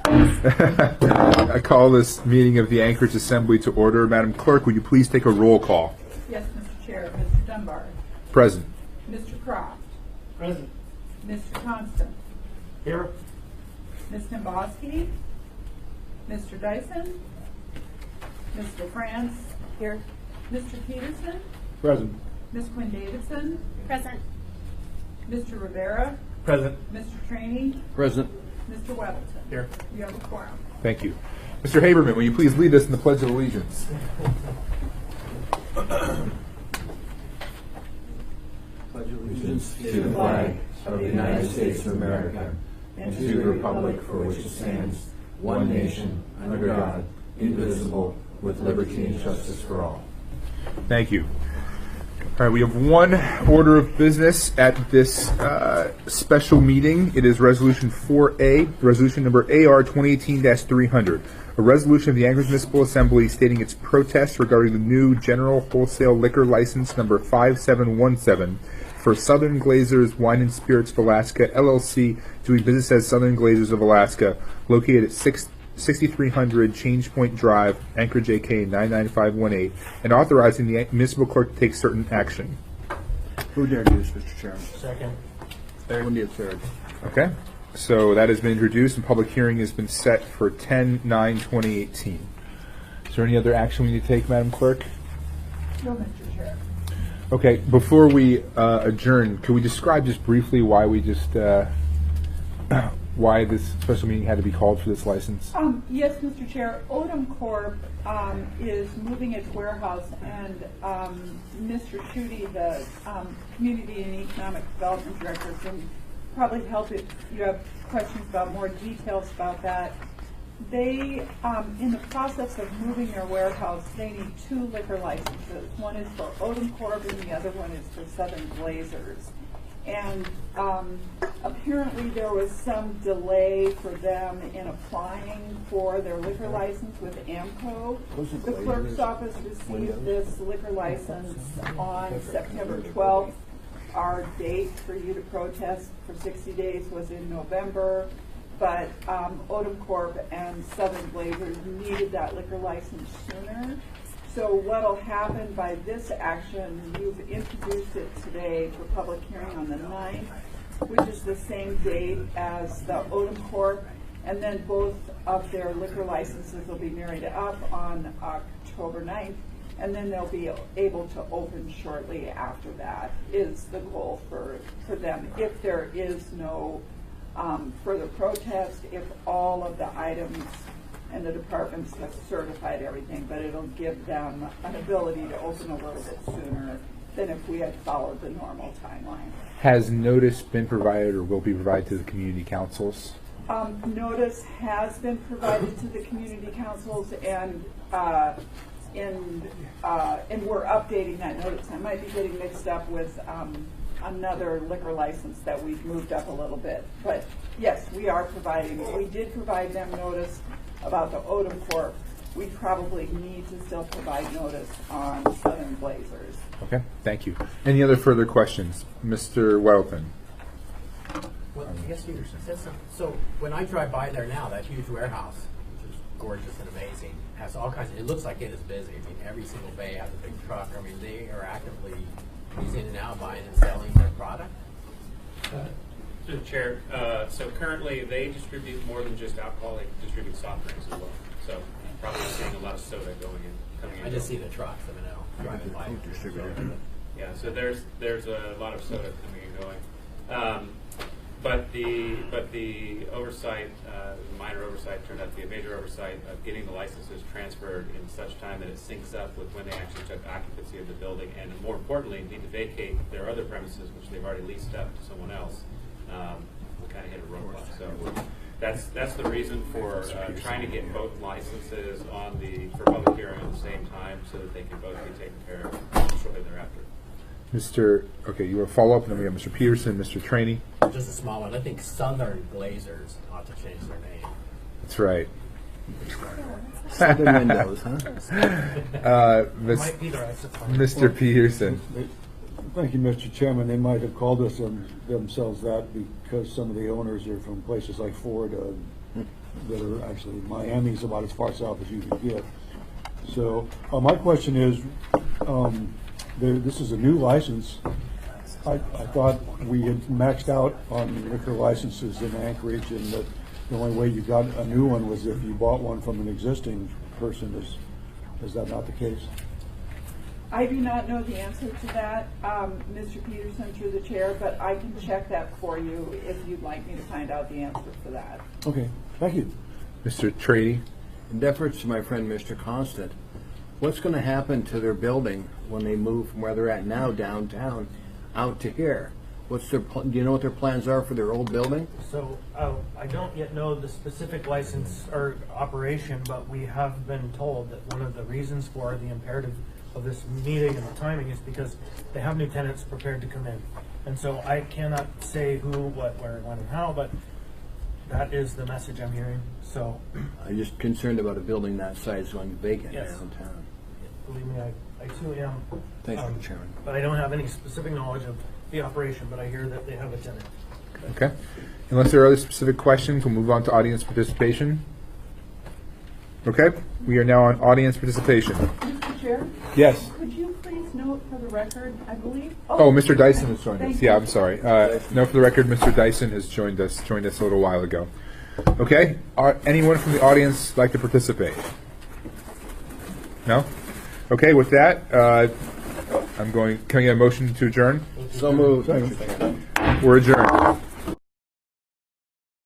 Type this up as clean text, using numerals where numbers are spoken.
I call this meeting of the Anchorage Assembly to order. Madam Clerk, would you please take a roll call? Yes, Mr. Chair. Mr. Dunbar. Present. Mr. Croft. Present. Mr. Constant. Here. Ms. Timboski. Mr. Dyson. Mr. France. Here. Mr. Peterson. Present. Ms. Quinn Davidson. Present. Mr. Rivera. Present. Mr. Trainee. Present. Mr. Weddleton. Here. You have a quorum. Thank you. Mr. Haberman, will you please lead us in the Pledge of Allegiance? Allegiance to the flag of the United States of America and to the republic for which it stands, one nation, under God, indivisible, with liberty and justice for all. Thank you. All right, we have one order of business at this special meeting. It is Resolution 4A, Resolution number AR 2018-300, a resolution of the Anchorage Municipal Assembly stating its protest regarding the new general wholesale liquor license number 5717 for Southern Glazers Wine and Spirits of Alaska, LLC, doing business as Southern Glazers of Alaska, located at 6300 Change Point Drive, Anchorage, AK 99518, and authorizing the municipal clerk to take certain action. Move to introduce, Mr. Chairman. Second. Third. Need a third. Okay, so that has been introduced and public hearing has been set for 10/9/2018. Is there any other action we need to take, Madam Clerk? No, Mr. Chair. Okay, before we adjourn, could we describe just briefly why we just why this special meeting had to be called for this license? Yes, Mr. Chair. Odom Corp. Is moving its warehouse, and Mr. Schutte, the Community and Economic Development Director, can probably help if you have questions about more details about that. They, in the process of moving their warehouse, they need 2 liquor licenses. One is for Odom Corp. and the other one is for Southern Glazers. And apparently there was some delay for them in applying for their liquor license with AMCO. The clerk's office received this liquor license on September 12th. Our date for you to protest for 60 days was in November, but Odom Corp. And Southern Glazers needed that liquor license sooner. So what'll happen by this action, you've introduced it today for public hearing on the 9th, which is the same date as the Odom Corp., and then both of their liquor licenses will be married up on October 9th, and then they'll be able to open shortly after that, is the goal for them. If there is no further protest, if all of the items and the departments have certified everything, but it'll give them an ability to open a little bit sooner than if we had followed the normal timeline. Has notice been provided or will be provided to the community councils? Notice has been provided to the community councils, and we're updating that notice. I might be getting mixed up with another liquor license that we've moved up a little bit. But yes, we are providing, we did provide them notice about the Odom Corp. We probably need to still provide notice on Southern Glazers. Okay, thank you. Any other further questions? Mr. Weddleton. Well, I guess you said something. So when I drive by there now, that huge warehouse, which is gorgeous and amazing, has all kinds of, it looks like it is busy. I mean, every single bay has a big truck. I mean, they are actively using it now, buying and selling their product. Through the chair, so currently they distribute more than just alcohol, they distribute soft drinks as well. So probably seeing a lot of soda coming in. I just see the trucks, I mean, driving by. Yeah, so there's a lot of soda coming and going. But the oversight, minor oversight, turned out to be a major oversight of getting the licenses transferred in such time that it syncs up with when they actually took occupancy of the building, and more importantly, need to vacate their other premises, which they've already leased up to someone else. We kind of hit a roadblock. So that's the reason for trying to get both licenses for public hearing at the same time, so that they can both be taken care of shortly thereafter. Okay, you want to follow up, and then we have Mr. Peterson, Mr. Trainee. Just a small one. I think Southern Glazers ought to change their name. That's right. Southern windows, huh? Might be the right supply. Mr. Peterson. Thank you, Mr. Chairman. They might have called us themselves that because some of the owners are from places like Florida. that are actually, Miami's about as far south as you can get. So, my question is, this is a new license. I thought we had maxed out on liquor licenses in Anchorage, and that the only way you got a new one was if you bought one from an existing person. Is that not the case? I do not know the answer to that, Mr. Peterson, through the chair, but I can check that for you if you'd like me to find out the answer for that. Okay, thank you. Mr. Trady? In deference to my friend Mr. Constant, what's going to happen to their building when they move from where they're at now downtown out to here? What's their? Do you know what their plans are for their old building? So I don't yet know the specific license or operation, but we have been told that one of the reasons for the imperative of this meeting and the timing is because they have new tenants prepared to come in. And so I cannot say who, what, where, when, and how, but that is the message I'm hearing. So I'm just concerned about a building that size going vacant Yes. downtown. believe me, I too am. Thanks, Mr. Chairman. But I don't have any specific knowledge of the operation, but I hear that they have a tenant. Okay. Unless there are other specific questions, we'll move on to audience participation. Okay, we are now on audience participation. Mr. Chair, Yes. could you please note for the record, I believe? Oh, Mr. Dyson has joined us. Thank Yeah, you. I'm sorry. No, for the record, Mr. Dyson has joined us a little while ago. Okay, anyone from the audience like to participate? No? Okay, with that, can I get a motion to adjourn? So moved. We're adjourned.